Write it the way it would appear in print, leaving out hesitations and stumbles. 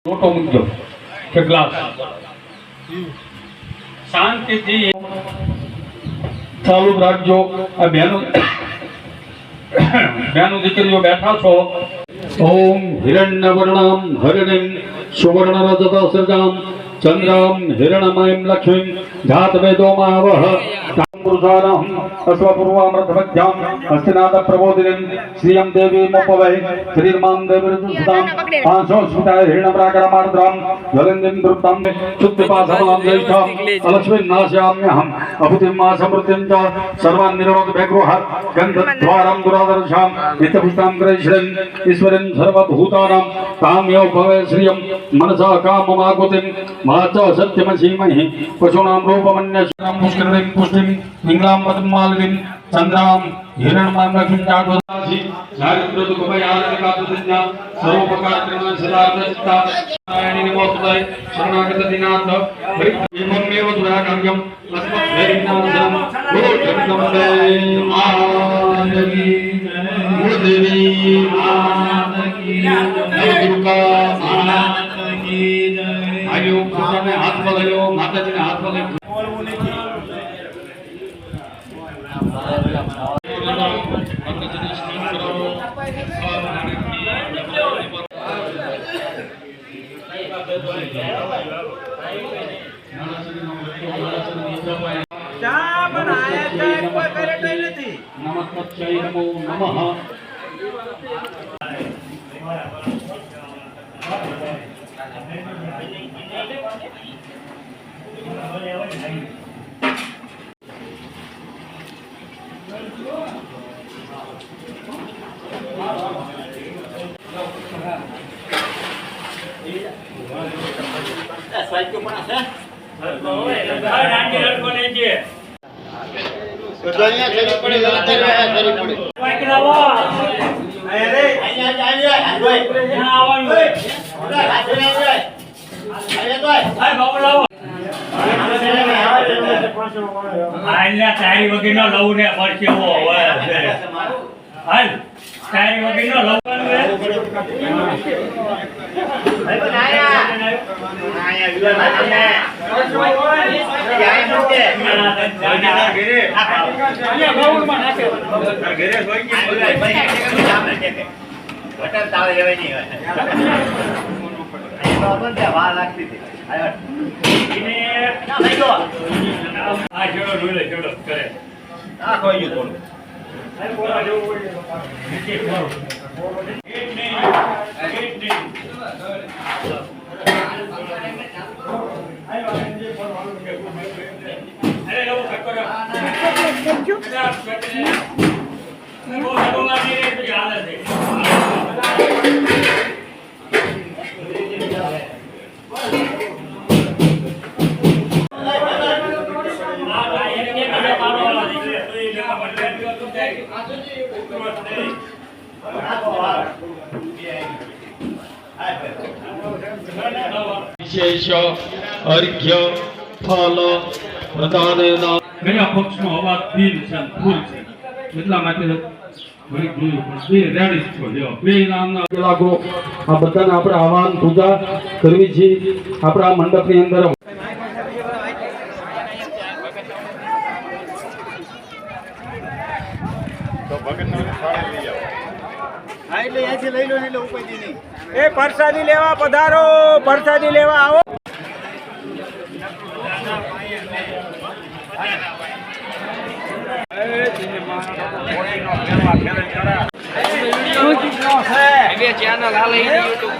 લોટો મૂકજો કે ગ્લાસ શાંતિથી ચાલુ રાખજો. આ બેનો દીકરીઓ બેઠા છો. ઓમ હિરણ્યવર્ણામ હરિણીમ સુવર્ણરજતસૃજામ ચંદ્રામ હિરણમયમ લક્ષ્મીમ જાતવેદોમાવહ પુરુષાનામ અશ્વપૂર્વામૃતમધ્યામ હસ્તિનાદ પ્રબોધિનીમ શ્રિયં દેવીમોપવૈ શ્રીર્માં દેવીર્દુસદામ પાંચો સ્મિતાય હિરણપ્રાકારમાર્દ્રામ જ્વલન્તીમ દૃપ્તામ શુદ્ધપાસમાં જ્યૈષ્ઠામ અલક્ષ્મીં નાશયામ્યહમ અભૂતિમ્મા સમૃદ્ધિં ચ સર્વાन् નિરોધ બેગૃહાत् ગંધદ્વારાં દુરાદર્શામ નિત્યપુષ્ટાં ગ્રહીષ્યં ઈશ્વરીં સર્વભૂતાનાં કામ્યો ભવે શ્રિયં મનસા કામમાકુતિં માચ સત્યમસીમહિ પશુનાં રૂપમન્યશ્રામ પુષ્કરિણીં પુષ્ટિં પિંગલામ પદ્માલવીમ ચંદ્રામ હિરણમામ લક્ષ્મીં જાગવદાસી નારીદ્રદ કુમયારનિકાતુજ્ઞા સર્વોપકારત્રિના સદાર્થચિત્તા નારાયણી નમોસ્તુતે શરણાગત દિનાથ હરિમેવ દુરાકાર્યમ અસ્મદ્ભૈરવનામસરમ ગુરુચરણવંદે માતકી ગુરુદેવી માતકી નવદુર્ગા માતકી જય. આયો પોતાને હાથમાં લયો, માતાજીને હાથમાં લયો. તારી વગર નો લવ ને પડશે હાલ તારી વગર નો લવ વિશેષ અર્ઘ્ય ફલ પ્રદાનના કયા પક્ષનો અવાજ ફીલ છે ફૂલ છે એટલા માટે આ બધાને આપણે આહવાન પૂજા કરવી છે. આપણા મંડપની અંદર પ્રસાદી લેવા પધારો, પ્રસાદી લેવા આવો. ચેનલ હાલે યુટ્યુબ